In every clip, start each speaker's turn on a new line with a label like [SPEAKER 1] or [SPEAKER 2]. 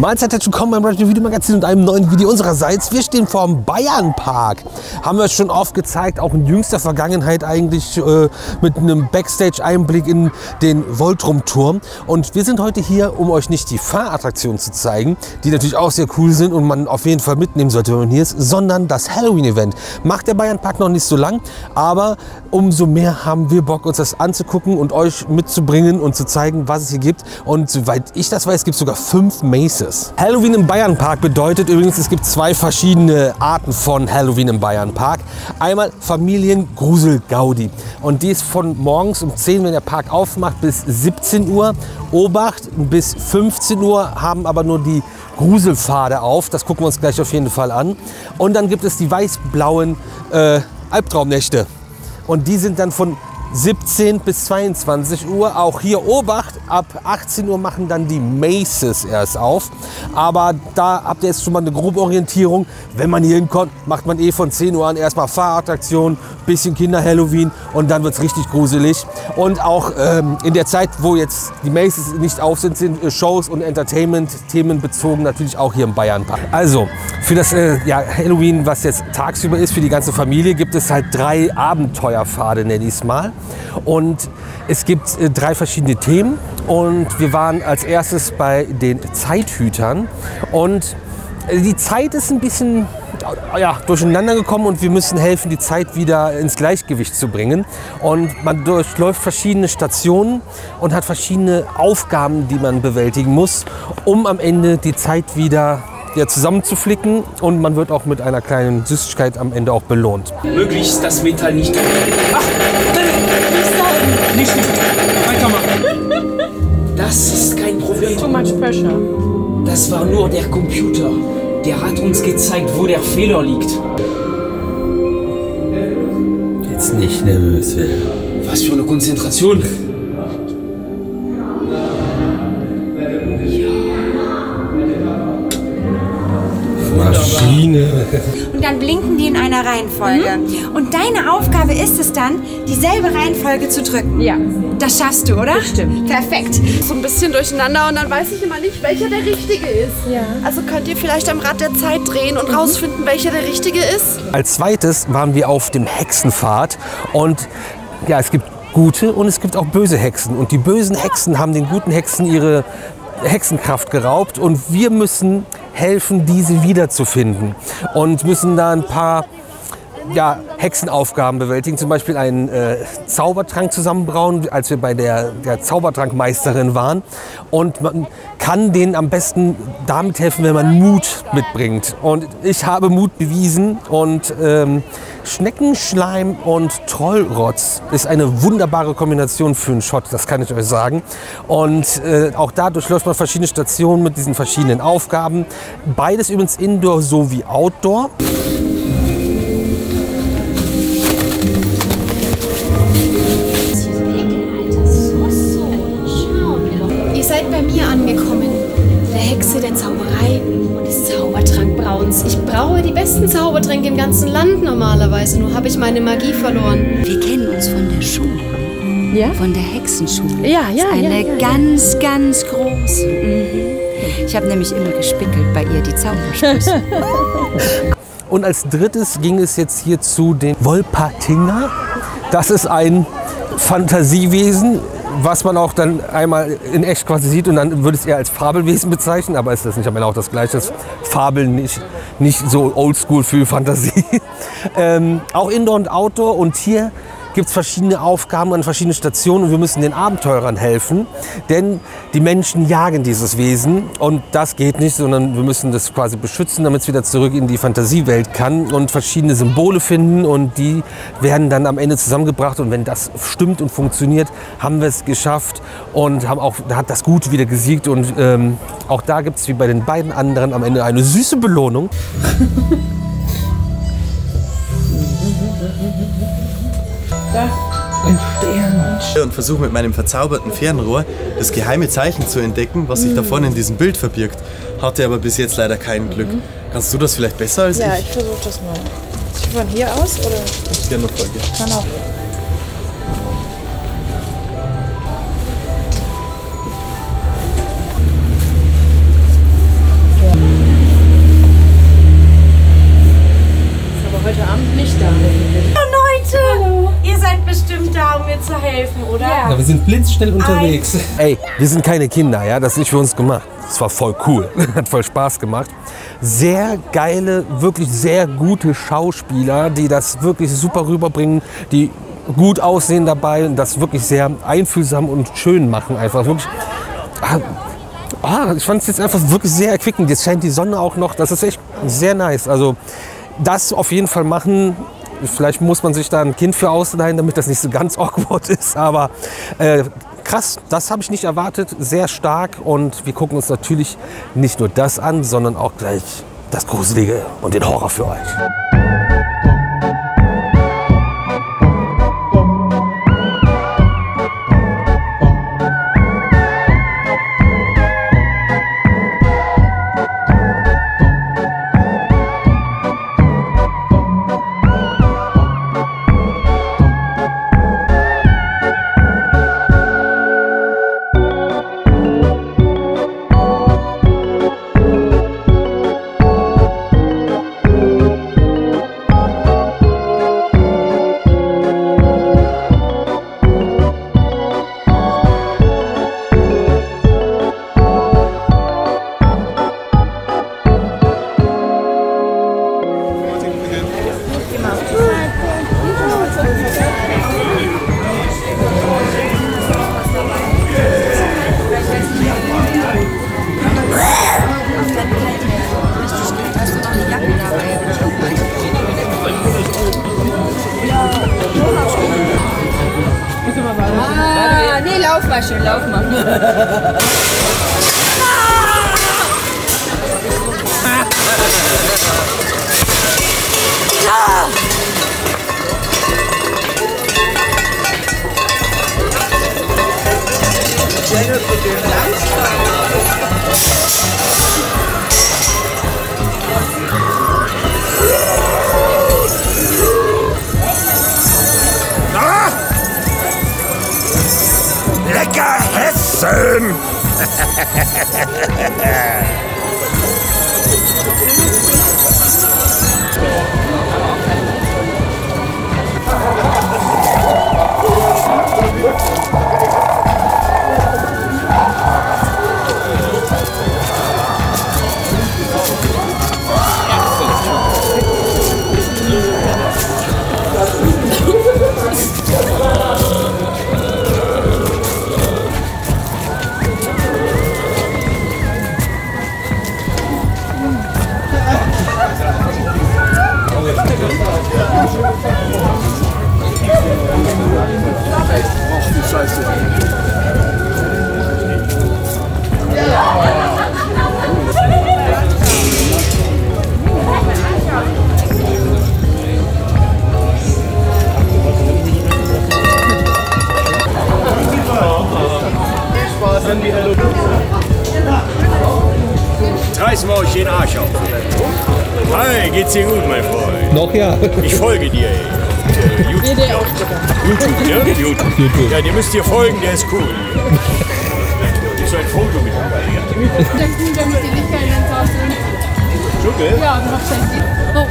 [SPEAKER 1] Mahlzeit, herzlich willkommen beim Radio Video Magazin und einem neuen Video unsererseits. Wir stehen vor dem Bayernpark. Haben wir schon oft gezeigt, auch in jüngster Vergangenheit eigentlich mit einem Backstage-Einblick in den Voltrum-Turm. Und wir sind heute hier, um euch nicht die Fahrattraktionen zu zeigen, die natürlich auch sehr cool sind und man auf jeden Fall mitnehmen sollte, wenn man hier ist, sondern das Halloween-Event. Macht der Bayernpark noch nicht so lang, aber umso mehr haben wir Bock, uns das anzugucken und euch mitzubringen und zu zeigen, was es hier gibt. Und soweit ich das weiß, gibt es sogar 5 Maces. Halloween im Bayernpark bedeutet übrigens, es gibt 2 verschiedene Arten von Halloween im Bayernpark. Einmal Familiengrusel-Gaudi. Und die ist von morgens um 10, wenn der Park aufmacht, bis 17 Uhr. Obacht, bis 15 Uhr haben aber nur die Gruselpfade auf. Das gucken wir uns gleich auf jeden Fall an. Und dann gibt es die weiß-blauen Albtraumnächte. Und die sind dann von 17 bis 22 Uhr. Auch hier Obacht, ab 18 Uhr machen dann die Maces erst auf. Aber da habt ihr jetzt schon mal eine grobe Orientierung. Wenn man hier hinkommt, macht man von 10 Uhr an erstmal Fahrattraktionen, bisschen Kinder-Halloween und dann wird es richtig gruselig. Und auch in der Zeit, wo jetzt die Maces nicht auf sind, sind Shows und Entertainment-Themen bezogen natürlich auch hier im Bayernpark. Also für das Halloween, was jetzt tagsüber ist, für die ganze Familie, gibt es halt 3 Abenteuerpfade, nenne ich es mal. Und es gibt 3 verschiedene Themen und wir waren als erstes bei den Zeithütern und die Zeit ist ein bisschen durcheinander gekommen und wir müssen helfen, die Zeit wieder ins Gleichgewicht zu bringen. Und man durchläuft verschiedene Stationen und hat verschiedene Aufgaben, die man bewältigen muss, um am Ende die Zeit wieder zusammenzuflicken, und man wird auch mit einer kleinen Süßigkeit am Ende auch belohnt.
[SPEAKER 2] Möglichst das Metall nicht. Ach, nicht weitermachen. Das ist kein Problem.
[SPEAKER 3] Too much pressure.
[SPEAKER 2] Das war nur der Computer. Der hat uns gezeigt, wo der Fehler liegt.
[SPEAKER 1] Jetzt nicht nervös werden.
[SPEAKER 2] Was für eine Konzentration.
[SPEAKER 1] Maschine.
[SPEAKER 4] Und dann blinken die in einer Reihenfolge. Und deine Aufgabe ist es dann, dieselbe Reihenfolge zu drücken.
[SPEAKER 3] Ja.
[SPEAKER 4] Das schaffst du, oder?
[SPEAKER 3] Bestimmt.
[SPEAKER 4] Perfekt.
[SPEAKER 5] So ein bisschen durcheinander und dann weiß ich immer nicht, welcher der richtige ist.
[SPEAKER 3] Ja.
[SPEAKER 5] Also könnt ihr vielleicht am Rad der Zeit drehen und rausfinden, welcher der richtige ist?
[SPEAKER 1] Als zweites waren wir auf dem Hexenpfad und ja, es gibt gute und es gibt auch böse Hexen. Und die bösen Hexen haben den guten Hexen ihre Hexenkraft geraubt und wir müssen helfen, diese wiederzufinden und müssen da ein paar Hexenaufgaben bewältigen, zum Beispiel einen Zaubertrank zusammenbrauen, als wir bei der Zaubertrankmeisterin waren. Und man kann denen am besten damit helfen, wenn man Mut mitbringt. Und ich habe Mut bewiesen und Schneckenschleim und Trollrotz ist eine wunderbare Kombination für einen Shot, das kann ich euch sagen. Und auch da durchläuft man verschiedene Stationen mit diesen verschiedenen Aufgaben. Beides übrigens Indoor sowie Outdoor.
[SPEAKER 6] Ihr seid bei mir angekommen, der Hexe der Zauberei und des Zaubertrankbrauens. Ich braue die besten Zaubertränke im ganzen Land normalerweise, nur habe ich meine Magie verloren.
[SPEAKER 7] Wir kennen uns von der Schule.
[SPEAKER 3] Ja?
[SPEAKER 7] Von der Hexenschule.
[SPEAKER 3] Ja.
[SPEAKER 7] Eine ganz, ganz große. Ich habe nämlich immer gespickelt bei ihr die Zaubersprüche.
[SPEAKER 1] Und als drittes ging es jetzt hier zu den Wolpertinger. Das ist ein Fantasiewesen, was man auch dann einmal in echt quasi sieht, und dann würde es eher als Fabelwesen bezeichnen, aber ist das nicht am Ende auch das Gleiche? Das Fabeln nicht so oldschool für Fantasie. Auch Indoor und Outdoor, und hier gibt es verschiedene Aufgaben an verschiedenen Stationen und wir müssen den Abenteurern helfen, denn die Menschen jagen dieses Wesen und das geht nicht, sondern wir müssen das quasi beschützen, damit es wieder zurück in die Fantasiewelt kann und verschiedene Symbole finden, und die werden dann am Ende zusammengebracht, und wenn das stimmt und funktioniert, haben wir es geschafft und hat das Gute wieder gesiegt, und auch da gibt es wie bei den beiden anderen am Ende eine süße Belohnung.
[SPEAKER 3] Ein Stern.
[SPEAKER 8] Und versuche mit meinem verzauberten Fernrohr das geheime Zeichen zu entdecken, was sich da vorne in diesem Bild verbirgt. Hatte aber bis jetzt leider kein Glück. Kannst du das vielleicht besser als
[SPEAKER 5] Ja,
[SPEAKER 8] ich?
[SPEAKER 5] ich versuche das mal. Sieht von hier aus, oder?
[SPEAKER 8] Ich gerne noch folgen.
[SPEAKER 5] Kann auch.
[SPEAKER 1] Ja, wir sind blitzschnell unterwegs. Ey, wir sind keine Kinder, ja, das ist nicht für uns gemacht. Das war voll cool, hat voll Spaß gemacht. Sehr geile, wirklich sehr gute Schauspieler, die das wirklich super rüberbringen, die gut aussehen dabei und das wirklich sehr einfühlsam und schön machen einfach. Wirklich, ich fand es jetzt einfach wirklich sehr erquickend. Jetzt scheint die Sonne auch noch, das ist echt sehr nice. Also das auf jeden Fall machen. Vielleicht muss man sich da ein Kind für ausleihen, damit das nicht so ganz awkward ist. Aber krass, das habe ich nicht erwartet. Sehr stark. Und wir gucken uns natürlich nicht nur das an, sondern auch gleich das Gruselige und den Horror für euch.
[SPEAKER 7] Nee, lauf mal schön, lauf mal.
[SPEAKER 9] Lecker Hessen!
[SPEAKER 10] Reißen wir euch den Arsch auf. Hi, geht's dir gut, mein Freund?
[SPEAKER 1] Noch ja.
[SPEAKER 10] Ich folge dir, ey. YouTube, ja? YouTube. Ja, dir müsst ihr folgen, der ist cool. Das ist ein Foto mit mir.
[SPEAKER 6] Der ist gut, damit die Lichter in den Tag sind.
[SPEAKER 10] Schuckel?
[SPEAKER 6] Ja, du hast ein Oh.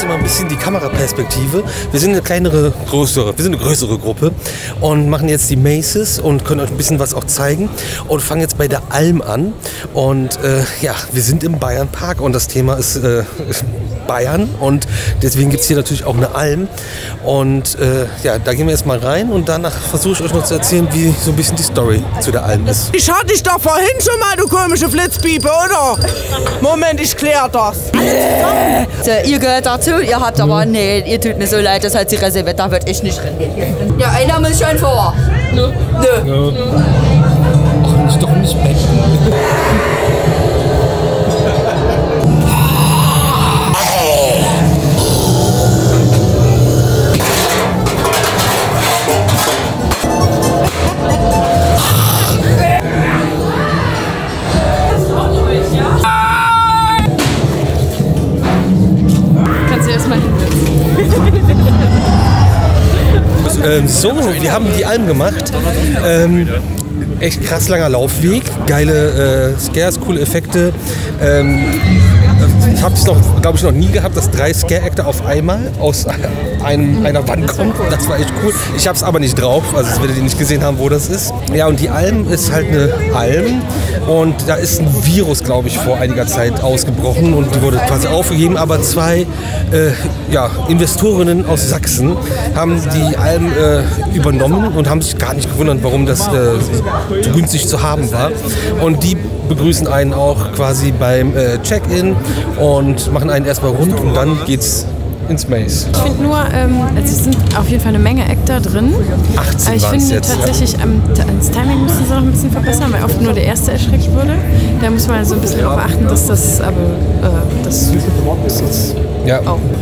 [SPEAKER 1] Mal ein bisschen die Kameraperspektive. Wir sind eine größere Gruppe und machen jetzt die Maces und können euch ein bisschen was auch zeigen und fangen jetzt bei der Alm an. Und ja, wir sind im Bayernpark und das Thema ist Bayern und deswegen gibt es hier natürlich auch eine Alm. Und ja, da gehen wir jetzt mal rein und danach versuche ich euch noch zu erzählen, wie so ein bisschen die Story zu der Alm ist.
[SPEAKER 11] Ich hatte dich doch vorhin schon mal, du komische Flitzpiepe, oder? Moment, ich klär das.
[SPEAKER 7] So, ihr gehört dazu, ihr habt aber, nee, ihr tut mir so leid, das hat sie reserviert, da würde ich nicht drin gehen. Ja, einer muss schon vor. Nö. Nö.
[SPEAKER 1] Ach, ist doch nicht Bett. So, wir haben die Alm gemacht. Echt krass langer Laufweg, geile Scares, coole Effekte. Ich habe es glaube ich, noch nie gehabt, dass 3 Scare-Actor auf einmal aus einer Wand kommen. Das war echt cool. Ich habe es aber nicht drauf, also das werdet ihr nicht gesehen haben, wo das ist. Ja, und die Alm ist halt eine Alm und da ist ein Virus, glaube ich, vor einiger Zeit ausgebrochen und die wurde quasi aufgegeben. Aber 2 Investorinnen aus Sachsen haben die Alm übernommen und haben sich gar nicht gewundert, warum das so günstig zu haben war. Und die begrüßen einen auch quasi beim Check-in und machen einen erstmal rund und dann geht's ins Maze.
[SPEAKER 3] Ich finde nur, es sind auf jeden Fall eine Menge Actor drin.
[SPEAKER 1] 18
[SPEAKER 3] aber ich finde
[SPEAKER 1] jetzt,
[SPEAKER 3] tatsächlich, das Timing müssen sie noch ein bisschen verbessern, weil oft nur der erste erschreckt wurde. Da muss man so ein bisschen darauf achten, dass das
[SPEAKER 1] ja,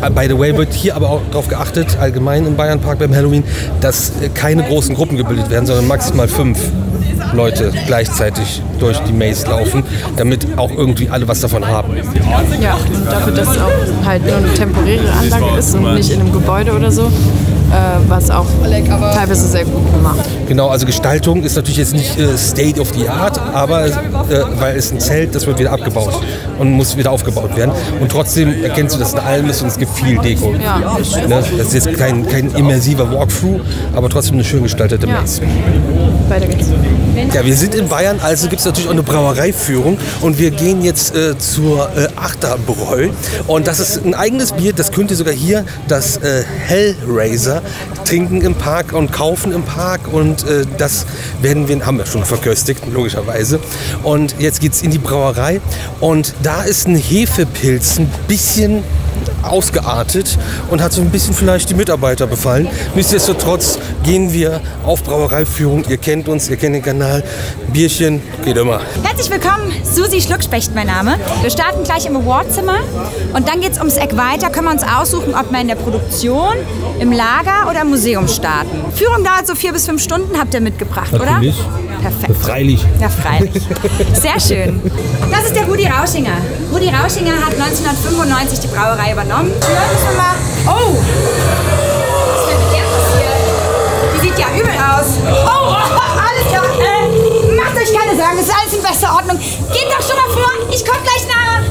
[SPEAKER 1] by the way wird hier aber auch darauf geachtet, allgemein im Bayernpark beim Halloween, dass keine großen Gruppen gebildet werden, sondern maximal 5 Leute gleichzeitig durch die Maze laufen, damit auch irgendwie alle was davon haben.
[SPEAKER 3] Ja, und dafür, dass es auch halt nur eine temporäre Anlage ist und nicht in einem Gebäude oder so, war es auch teilweise sehr gut gemacht.
[SPEAKER 1] Genau, also Gestaltung ist natürlich jetzt nicht State of the Art, aber weil es ein Zelt, das wird wieder abgebaut und muss wieder aufgebaut werden. Und trotzdem erkennst du, dass es eine Alm ist und es gibt viel Deko.
[SPEAKER 3] Ja,
[SPEAKER 1] ne? Das ist jetzt kein immersiver Walkthrough, aber trotzdem eine schön gestaltete Maze.
[SPEAKER 3] Weiter geht's.
[SPEAKER 1] Ja, wir sind in Bayern, also gibt es natürlich auch eine Brauereiführung und wir gehen jetzt zur Achterbräu und das ist ein eigenes Bier, das könnt ihr sogar hier, das Hellraiser, trinken im Park und kaufen im Park und das haben wir schon verköstigt, logischerweise. Und jetzt geht's in die Brauerei und da ist ein Hefepilz ein bisschen ausgeartet und hat so ein bisschen vielleicht die Mitarbeiter befallen. Nichtsdestotrotz gehen wir auf Brauereiführung. Ihr kennt uns, ihr kennt den Kanal. Bierchen geht immer.
[SPEAKER 4] Herzlich willkommen, Susi Schluckspecht mein Name. Wir starten gleich im Awardzimmer und dann geht's ums Eck weiter. Können wir uns aussuchen, ob wir in der Produktion, im Lager oder im Museum starten. Führung dauert so 4 bis 5 Stunden, habt ihr mitgebracht,
[SPEAKER 1] Natürlich.
[SPEAKER 4] Oder? Perfekt.
[SPEAKER 1] Freilich.
[SPEAKER 4] Ja, freilich. Sehr schön. Das ist der Rudi Rauschinger. Rudi Rauschinger hat 1995 die Brauerei übernommen. Oh! Was ist denn mit der passiert? Die sieht ja übel aus. Oh, alles klar. Macht euch keine Sorgen, es ist alles in bester Ordnung. Geht doch schon mal vor, ich komm gleich nach.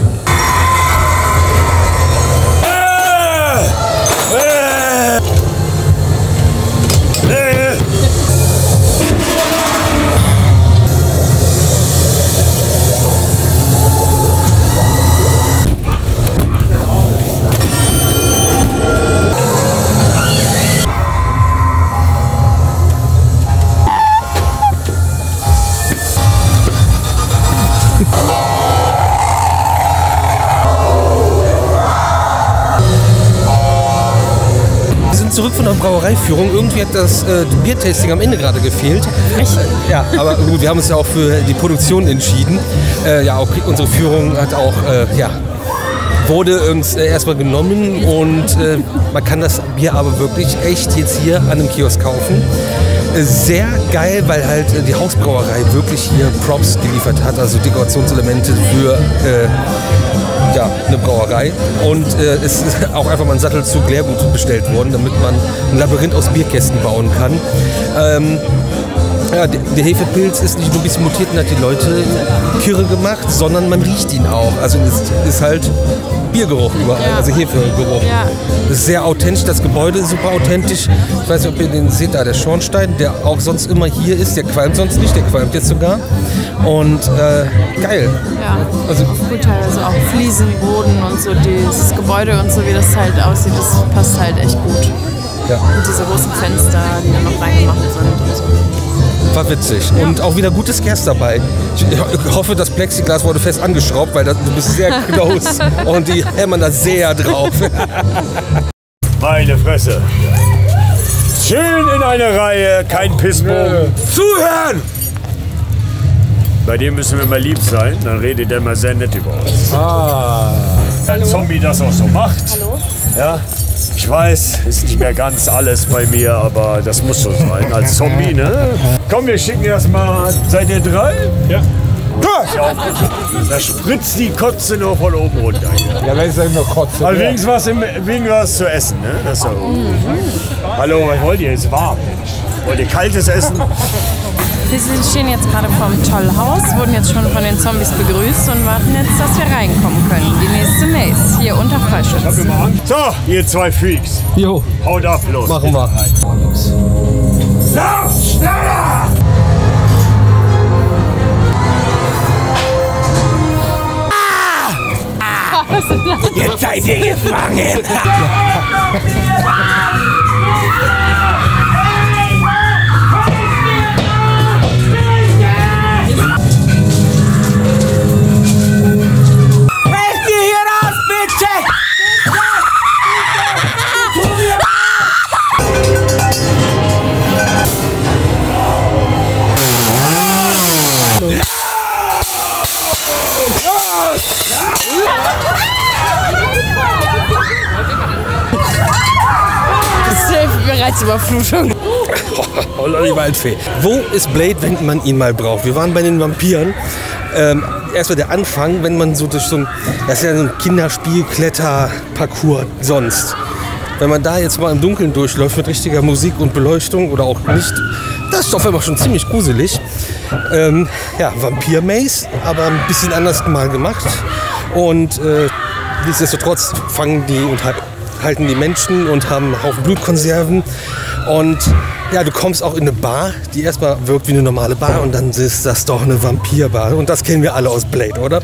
[SPEAKER 1] Zurück von der Brauereiführung. Irgendwie hat das Biertasting am Ende gerade gefehlt. Ja, aber gut, wir haben uns ja auch für die Produktion entschieden. Ja, auch unsere Führung hat auch, wurde uns erstmal genommen und man kann das Bier aber wirklich echt jetzt hier an einem Kiosk kaufen. Sehr geil, weil halt die Hausbrauerei wirklich hier Props geliefert hat, also Dekorationselemente für eine Brauerei. Und es ist auch einfach mal ein Sattelzug Leergut bestellt worden, damit man ein Labyrinth aus Bierkästen bauen kann. Ja, der Hefepilz ist nicht nur ein bisschen mutiert und hat die Leute kirre gemacht, sondern man riecht ihn auch. Also es ist halt Biergeruch überall, also Hefegeruch. Ja. Das ist sehr authentisch, das Gebäude ist super authentisch. Ich weiß nicht, ob ihr den seht, da der Schornstein, der auch sonst immer hier ist, der qualmt sonst nicht, der qualmt jetzt sogar. Und geil.
[SPEAKER 3] Ja, also gut, teilweise auch Fliesenboden und so, dieses Gebäude und so, wie das halt aussieht, das passt halt echt gut.
[SPEAKER 1] Ja.
[SPEAKER 3] Und diese großen Fenster, die dann noch reingemacht sind und so.
[SPEAKER 1] War witzig. Ja. Und auch wieder gutes Scares dabei. Ich hoffe, das Plexiglas wurde fest angeschraubt, weil du bist sehr close und die hämmern da sehr drauf.
[SPEAKER 10] Meine Fresse. Schön in einer Reihe, kein Pissbogen.
[SPEAKER 9] Zuhören!
[SPEAKER 10] Bei dem müssen wir mal lieb sein, dann redet er mal sehr nett über uns. Ein Zombie das auch so macht. Hallo? Ja. Ich weiß, ist nicht mehr ganz alles bei mir, aber das muss so sein. Als Zombie, ne? Komm, wir schicken erst mal. Seid ihr 3? Ja. Da spritzt die Kotze nur von oben runter.
[SPEAKER 9] Ja, das ist ja nur Kotze.
[SPEAKER 10] Also wegen was zu essen, ne? Das ist ja gut. Hallo, was wollt ihr? Es ist warm. Wollt ihr kaltes essen?
[SPEAKER 3] Wir stehen jetzt gerade vorm Tollhaus, wurden jetzt schon von den Zombies begrüßt und warten jetzt, dass wir reinkommen können. Die nächste Maze, hier unter Freischutz.
[SPEAKER 10] So, ihr zwei Freaks.
[SPEAKER 1] Jo.
[SPEAKER 10] Haut ab, los.
[SPEAKER 1] Machen wir.
[SPEAKER 9] Lauf, schneller! Jetzt seid ihr gefangen!
[SPEAKER 11] Helft mir hier raus, bitte!
[SPEAKER 3] Bereitsüberflutung.
[SPEAKER 1] Holla die Waldfee. Wo ist Blade, wenn man ihn mal braucht? Wir waren bei den Vampiren. Erstmal der Anfang, wenn man so durch so ein, das ist ja so ein Kinderspiel-Kletter-Parcours sonst. Wenn man da jetzt mal im Dunkeln durchläuft mit richtiger Musik und Beleuchtung oder auch nicht, das ist auf einmal schon ziemlich gruselig. Ja, Vampir-Maze, aber ein bisschen anders mal gemacht. Und nichtsdestotrotz fangen die und halten die Menschen und haben einen Haufen Blutkonserven. Und ja, du kommst auch in eine Bar, die erstmal wirkt wie eine normale Bar und dann ist das doch eine Vampirbar. Und das kennen wir alle aus Blade, oder?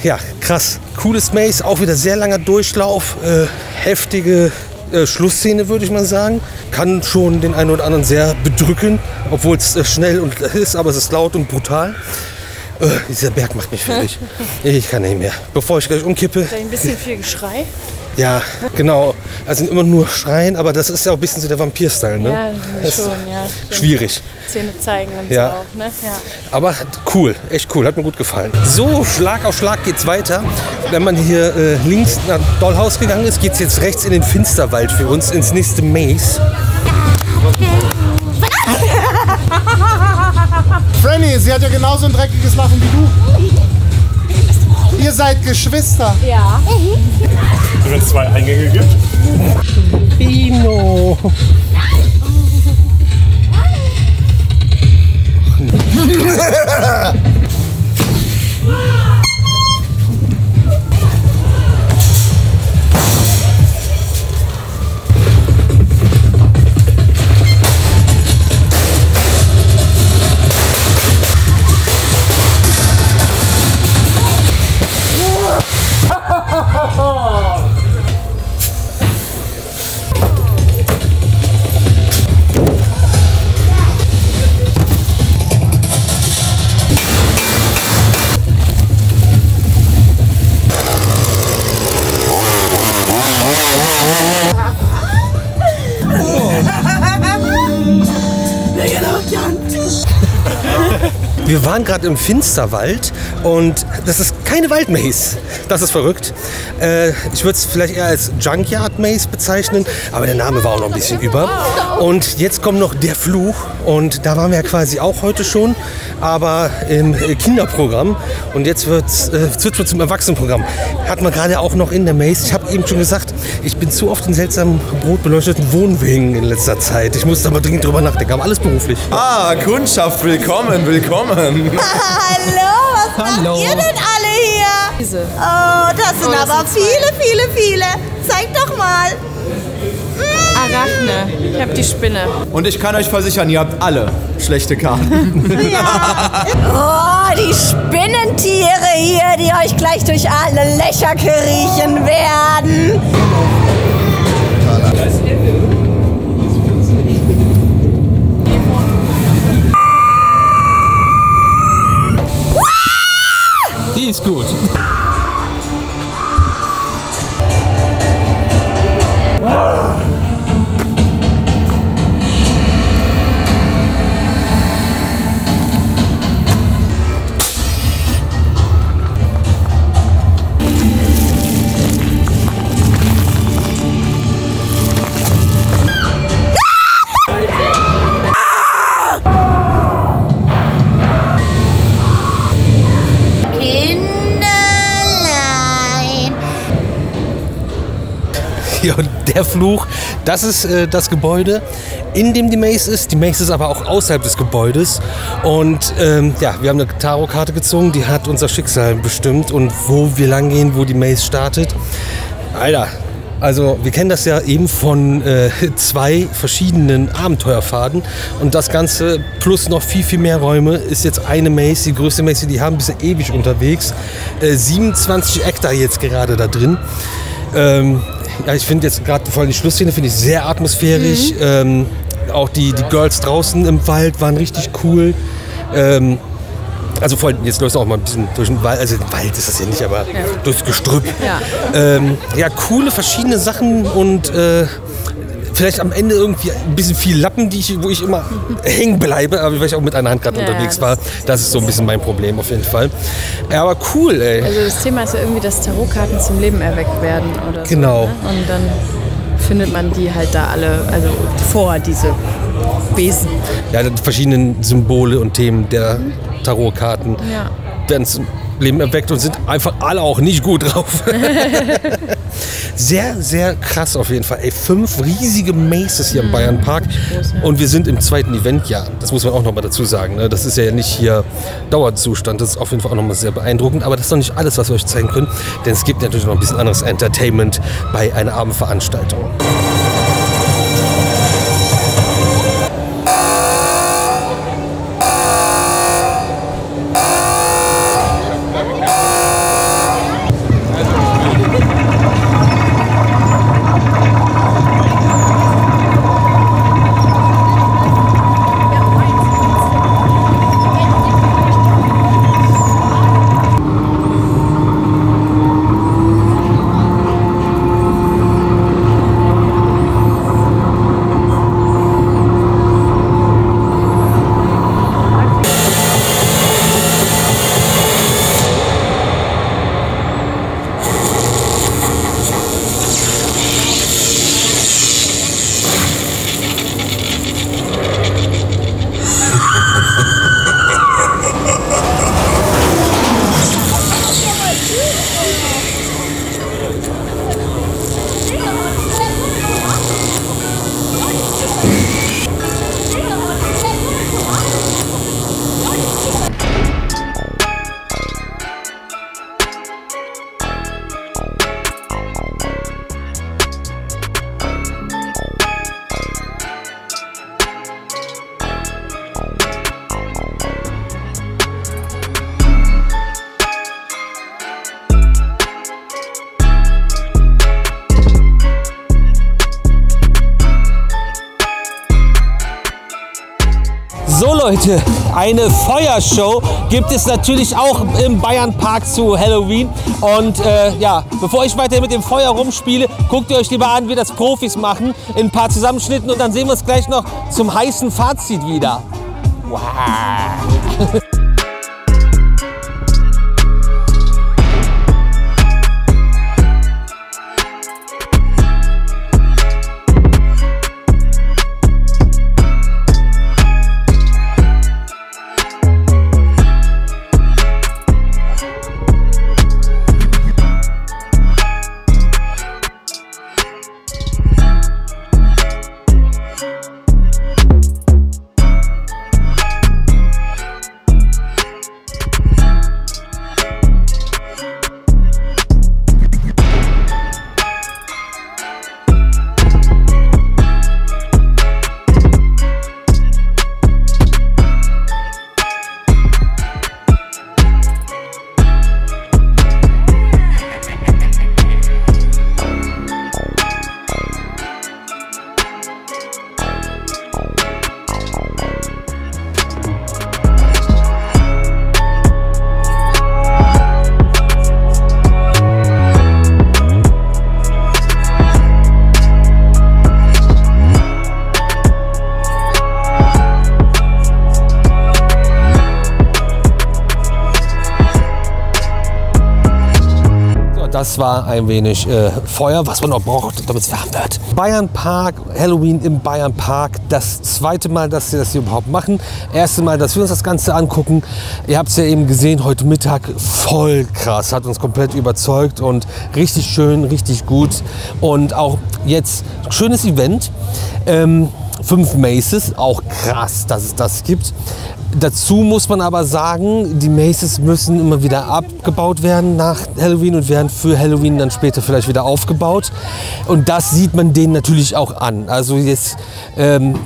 [SPEAKER 1] Ja, krass. Cooles Maze, auch wieder sehr langer Durchlauf. Heftige Schlussszene, würde ich mal sagen. Kann schon den einen oder anderen sehr bedrücken, obwohl es schnell und ist, aber es ist laut und brutal. Dieser Berg macht mich fertig. Ich kann nicht mehr. Bevor ich gleich umkippe.
[SPEAKER 3] Ein bisschen viel Geschrei.
[SPEAKER 1] Ja, genau. Also immer nur schreien, aber das ist ja auch ein bisschen so der Vampir-Style, ne?
[SPEAKER 3] Ja,
[SPEAKER 1] das
[SPEAKER 3] schon, ja.
[SPEAKER 1] Schwierig.
[SPEAKER 3] Zähne zeigen und
[SPEAKER 1] Ja.
[SPEAKER 3] so auch, ne? Ja.
[SPEAKER 1] Aber cool, echt cool, hat mir gut gefallen. So, Schlag auf Schlag geht's weiter. Wenn man hier links nach Dollhaus gegangen ist, geht's jetzt rechts in den Finsterwald für uns, ins nächste Maze.
[SPEAKER 12] Franny, sie hat ja genauso ein dreckiges Lachen wie du. Ihr seid Geschwister.
[SPEAKER 6] Ja.
[SPEAKER 10] Wenn es 2 Eingänge gibt.
[SPEAKER 1] Bino. Wir waren gerade im Finsterwald und das ist keine Waldmaze. Das ist verrückt. Ich würde es vielleicht eher als Junkyard Maze bezeichnen, aber der Name war auch noch ein bisschen über. Und jetzt kommt noch der Fluch und da waren wir ja quasi auch heute schon, aber im Kinderprogramm und jetzt wird's zum Erwachsenenprogramm. Hatten wir gerade auch noch in der Maze. Ich habe eben schon gesagt, ich bin zu oft in seltsamen rotbeleuchteten Wohnwegen in letzter Zeit. Ich musste aber dringend drüber nachdenken, aber alles beruflich.
[SPEAKER 8] Ah, Kundschaft, willkommen, willkommen.
[SPEAKER 13] Hallo, was macht ihr denn alle hier? Oh, das sind aber viele. Zeig doch mal.
[SPEAKER 3] Arachne. Ich hab die Spinne.
[SPEAKER 14] Und ich kann euch versichern, ihr habt alle schlechte Karten.
[SPEAKER 13] Oh, die Spinnentiere hier, die euch gleich durch alle Löcher kriechen werden.
[SPEAKER 1] Die ist gut. Ja, und der Fluch. Das ist das Gebäude, in dem die Maze ist. Die Maze ist aber auch außerhalb des Gebäudes. Und ja, wir haben eine Tarotkarte gezogen, die hat unser Schicksal bestimmt und wo wir lang gehen, wo die Maze startet. Alter, also wir kennen das ja eben von 2 verschiedenen Abenteuerpfaden und das Ganze plus noch viel mehr Räume ist jetzt eine Maze, die größte Maze, die haben, bist du ewig unterwegs. 27 Hektar jetzt gerade da drin. Ja, ich finde jetzt gerade vor allem die Schlussszene finde ich sehr atmosphärisch. Auch die Girls draußen im Wald waren richtig cool. Also jetzt läufst du auch mal ein bisschen durch den Wald, also Wald ist das ja nicht, aber durchs Gestrüpp. Ja, ja, coole verschiedene Sachen und vielleicht am Ende irgendwie ein bisschen viel Lappen, wo ich immer hängen bleibe, aber weil ich auch mit einer Hand gerade unterwegs war. Das ist so ein bisschen mein Problem auf jeden Fall. Ja, aber cool, ey.
[SPEAKER 3] Also das Thema ist ja irgendwie, dass Tarotkarten zum Leben erweckt werden oder so.
[SPEAKER 1] Genau.
[SPEAKER 3] Ne? Und dann findet man die halt da alle, also vor diese Wesen.
[SPEAKER 1] Ja, die verschiedenen Symbole und Themen der Tarotkarten werden zum Leben erweckt und sind einfach alle auch nicht gut drauf. Sehr, sehr krass auf jeden Fall. Ey, 5 riesige Mazes hier im Bayernpark. Und wir sind im 2. Eventjahr. Das muss man auch noch mal dazu sagen. Ne? Das ist ja nicht hier Dauerzustand. Das ist auf jeden Fall auch noch mal sehr beeindruckend. Aber das ist noch nicht alles, was wir euch zeigen können. Denn es gibt natürlich noch ein bisschen anderes Entertainment bei einer Abendveranstaltung. So Leute, eine Feuershow gibt es natürlich auch im Bayernpark zu Halloween. Und ja, bevor ich weiter mit dem Feuer rumspiele, guckt ihr euch lieber an, wie das Profis machen, in ein paar Zusammenschnitten. Und dann sehen wir uns gleich noch zum heißen Fazit wieder. Wow. Das war ein wenig Feuer, was man noch braucht, damit es warm wird. Bayern Park, Halloween im Bayern Park. Das zweite Mal, dass wir das hier überhaupt machen. Erste Mal, dass wir uns das Ganze angucken. Ihr habt es ja eben gesehen, heute Mittag voll krass. Hat uns komplett überzeugt und richtig schön, richtig gut. Und auch jetzt schönes Event. 5 Maces, auch krass, dass es das gibt. Dazu muss man aber sagen, die Maces müssen immer wieder abgebaut werden nach Halloween und werden für Halloween dann später vielleicht wieder aufgebaut. Und das sieht man denen natürlich auch an. Also jetzt,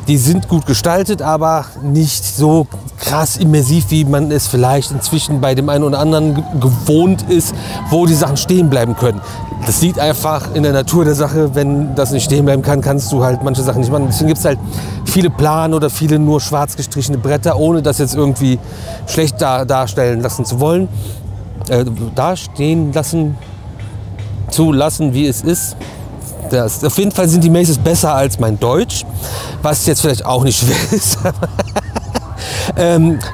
[SPEAKER 1] die sind gut gestaltet, aber nicht so krass immersiv, wie man es vielleicht inzwischen bei dem einen oder anderen gewohnt ist, wo die Sachen stehen bleiben können. Das liegt einfach in der Natur der Sache. Wenn das nicht stehen bleiben kann, kannst du halt manche Sachen nicht machen. Deswegen gibt es halt viele Plan oder viele nur schwarz gestrichene Bretter, ohne das jetzt irgendwie schlecht darstellen lassen zu wollen. Dastehen lassen, zu lassen, wie es ist. Auf jeden Fall sind die Maces besser als mein Deutsch, was jetzt vielleicht auch nicht schwer ist.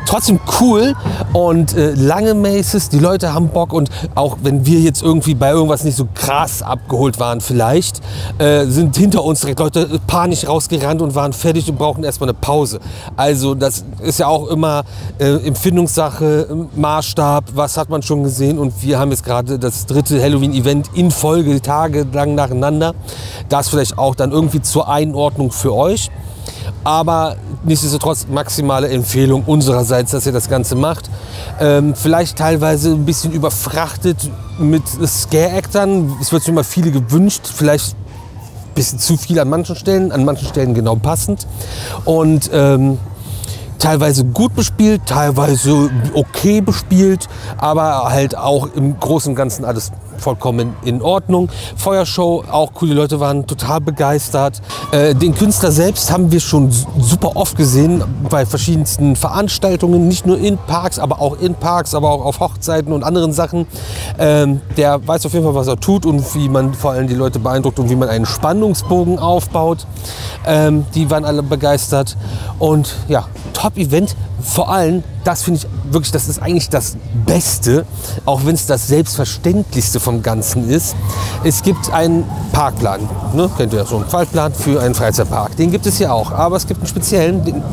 [SPEAKER 1] Trotzdem cool und lange Maces, die Leute haben Bock und auch wenn wir jetzt irgendwie bei irgendwas nicht so krass abgeholt waren vielleicht, sind hinter uns direkt Leute panisch rausgerannt und waren fertig und brauchen erstmal eine Pause. Also das ist ja auch immer Empfindungssache, Maßstab, was hat man schon gesehen und wir haben jetzt gerade das 3. Halloween-Event in Folge, tagelang nacheinander. Das vielleicht auch dann irgendwie zur Einordnung für euch. Aber nichtsdestotrotz maximale Empfehlung unsererseits, dass ihr das Ganze macht. Vielleicht teilweise ein bisschen überfrachtet mit Scare-Actern. Es wird sich immer viele gewünscht. Vielleicht ein bisschen zu viel an manchen Stellen genau passend. Und teilweise gut bespielt, teilweise okay bespielt, aber halt auch im Großen und Ganzen alles vollkommen in Ordnung. Feuershow, auch coole Leute waren total begeistert. Den Künstler selbst haben wir schon super oft gesehen bei verschiedensten Veranstaltungen, nicht nur in Parks, aber auch auf Hochzeiten und anderen Sachen. Der weiß auf jeden Fall, was er tut und wie man vor allem die Leute beeindruckt und wie man einen Spannungsbogen aufbaut. Die waren alle begeistert und ja, Top-Event. Vor allem, das finde ich wirklich, das ist eigentlich das Beste, auch wenn es das Selbstverständlichste vom Ganzen ist. Es gibt einen Parkplan, ne? Kennt ihr ja schon, einen Fahrplan für einen Freizeitpark. Den gibt es hier auch, aber es gibt einen speziellen,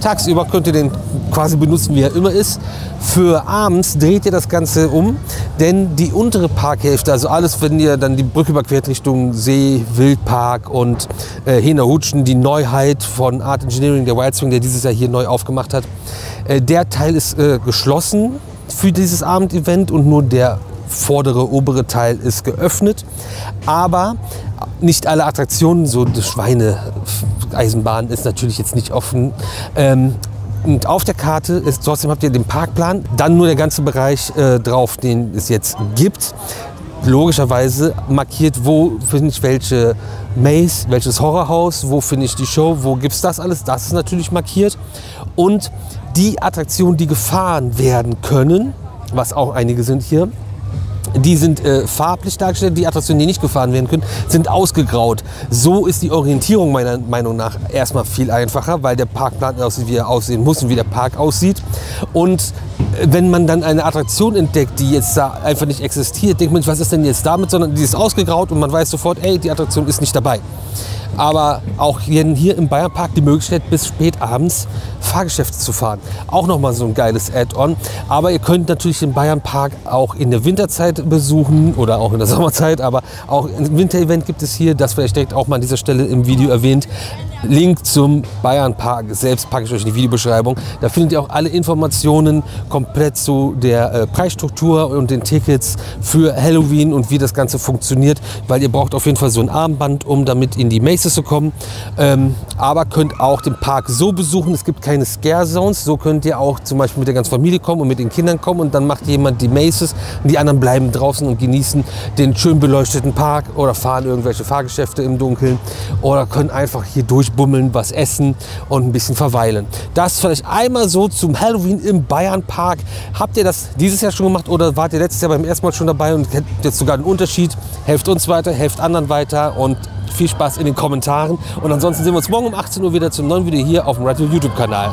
[SPEAKER 1] tagsüber könnt ihr den quasi benutzen, wie er immer ist. Für abends dreht ihr das Ganze um, denn die untere Parkhälfte, also alles, wenn ihr dann die Brücke überquert Richtung See, Wildpark und Hühnerhutschen, die Neuheit von Art Engineering, der Wild Swing, der dieses Jahr hier neu aufgemacht hat, der Teil ist geschlossen für dieses Abendevent und nur der vordere, obere Teil ist geöffnet. Aber nicht alle Attraktionen, so die Schweine-Eisenbahn ist natürlich jetzt nicht offen. Und auf der Karte ist, trotzdem habt ihr den Parkplan, dann nur der ganze Bereich drauf, den es jetzt gibt. Logischerweise markiert, wo finde ich welche Maze, welches Horrorhaus, wo finde ich die Show, wo gibt es das alles, das ist natürlich markiert. Und die Attraktionen, die gefahren werden können, was auch einige sind hier, die sind farblich dargestellt. Die Attraktionen, die nicht gefahren werden können, sind ausgegraut. So ist die Orientierung meiner Meinung nach erstmal viel einfacher, weil der Parkplan aussieht, wie er aussehen muss und wie der Park aussieht. Und wenn man dann eine Attraktion entdeckt, die jetzt da einfach nicht existiert, denkt man nicht, was ist denn jetzt damit, sondern die ist ausgegraut und man weiß sofort, ey, die Attraktion ist nicht dabei. Aber auch hier im Bayern Park die Möglichkeit, bis spät abends Fahrgeschäfte zu fahren. Auch nochmal so ein geiles Add-on. Aber ihr könnt natürlich den Bayern Park auch in der Winterzeit besuchen oder auch in der Sommerzeit. Aber auch ein Winterevent gibt es hier, das vielleicht direkt auch mal an dieser Stelle im Video erwähnt. Link zum Bayern Park selbst packe ich euch in die Videobeschreibung. Da findet ihr auch alle Informationen komplett zu der Preisstruktur und den Tickets für Halloween und wie das Ganze funktioniert, weil ihr braucht auf jeden Fall so ein Armband, um damit in die Maces zu kommen. Aber könnt auch den Park so besuchen, es gibt keine Scare Zones, so könnt ihr auch zum Beispiel mit der ganzen Familie kommen und mit den Kindern kommen und dann macht jemand die Maces und die anderen bleiben draußen und genießen den schön beleuchteten Park oder fahren irgendwelche Fahrgeschäfte im Dunkeln oder können einfach hier durchbummeln, was essen und ein bisschen verweilen. Das vielleicht einmal so zum Halloween im Bayern Park. Habt ihr das dieses Jahr schon gemacht oder wart ihr letztes Jahr beim ersten Mal schon dabei und kennt jetzt sogar einen Unterschied? Helft uns weiter, helft anderen weiter und viel Spaß in den Kommentaren. Und ansonsten sehen wir uns morgen um 18 Uhr wieder zum neuen Video hier auf dem Radio YouTube Kanal.